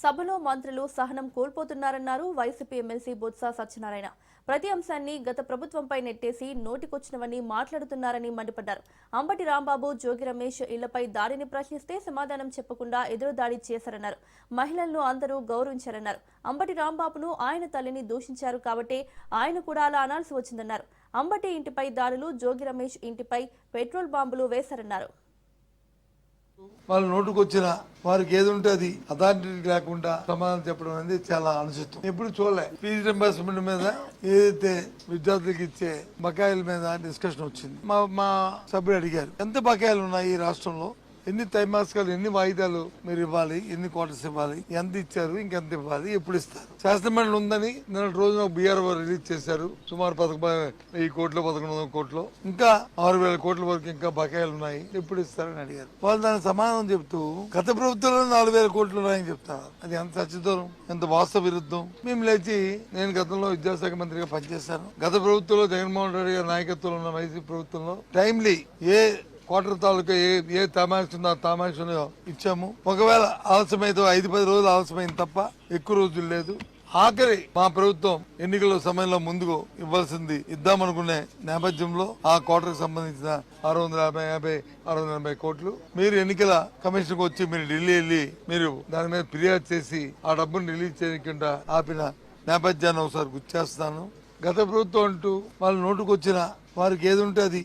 సభలో మంత్రులు సహనం కోల్పోతున్నారన్నారు వైసీపీ ఎమ్మెల్సీ బొత్స సత్యనారాయణ. ప్రతి అంశాన్ని గత ప్రభుత్వంపై నెట్టేసి నోటికొచ్చినవని మాట్లాడుతున్నారని మండిపడ్డారు. అంబటి రాంబాబు, జోగి రమేష్ ఇళ్లపై దాడిని ప్రశ్నిస్తే సమాధానం చెప్పకుండా ఎదురుదాడి చేశారన్నారు. మహిళలను అందరూ గౌరవించారన్నారు. అంబటి రాంబాబును ఆయన తల్లిని దూషించారు కాబట్టి ఆయన కూడా అలా అనాల్సి వచ్చిందన్నారు. అంబటి ఇంటిపై దాడులు, జోగి రమేష్ ఇంటిపై పెట్రోల్ బాంబులు వేశారన్నారు. వాళ్ళ నోటుకొచ్చిన వారికి ఏది ఉంటే అది అథారిటీ లేకుండా సమాధానం చెప్పడం అనేది చాలా అనుచితం. ఎప్పుడు చూడలే. ఫీజు రింబర్స్మెంట్ మీద ఏదైతే విద్యార్థులకు ఇచ్చే బకాయిల మీద డిస్కషన్ వచ్చింది. మా సభ్యులు అడిగారు, ఎంత బకాయిలు ఉన్నాయి ఈ రాష్ట్రంలో, ఎన్ని త్రైమాసికాలు, ఎన్ని వాయిదాలు మీరు ఇవ్వాలి, ఎన్ని క్వార్టర్స్ ఇవ్వాలి, ఎంత ఇచ్చారు, ఇంకెంత ఇవ్వాలి, ఎప్పుడు ఇస్తారు. శాసనమండలి ఉందని నిన్న రోజున బీఆర్ఓ రిలీజ్ చేశారు. సుమారు 10,000 కోట్లు, 1,100 కోట్లు, ఇంకా 6,000 కోట్ల వరకు ఇంకా బకాయిలు ఉన్నాయి, ఎప్పుడు ఇస్తారని అడిగారు. వాళ్ళు దానికి సమాధానం చెప్తూ గత ప్రభుత్వంలో 4,000 కోట్లు ఉన్నాయని చెప్తారు. అది ఎంత సత్యదూరం, ఎంత వాస్తవ విరుద్ధం. మేము లేచి, నేను గతంలో విద్యాశాఖ మంత్రిగా పనిచేశాను. గత ప్రభుత్వంలో జగన్మోహన్ రెడ్డి గారి నాయకత్వంలో ఉన్న వైసీపీ ప్రభుత్వంలో టైమ్లీ ఏ క్వార్టర్ తాలూకా ఏ తామాక్ష ఉందో ఆ తామాక్షను ఇచ్చాము. ఒకవేళ ఆలస్యమైతే 5-10 రోజులు ఆలస్యమైంది తప్ప ఎక్కువ రోజులు లేదు. ఆఖరి మా ప్రభుత్వం ఎన్నికల సమయంలో ముందుకు ఇవ్వాల్సింది ఇద్దామనుకునే నేపథ్యంలో ఆ క్వార్టర్ కి సంబంధించిన 680 కోట్లు మీరు ఎన్నికల కమిషన్ కు వచ్చి మీరు ఢిల్లీ వెళ్ళి మీరు దాని మీద ఫిర్యాదు చేసి ఆ డబ్బును రిలీజ్ చేయకుండా ఆపిన నేపథ్యాన్ని ఒకసారి గుర్తు చేస్తాను. గత ప్రభుత్వం అంటూ వాళ్ళ నోటుకు వచ్చిన వారికి ఏది ఉంటే అది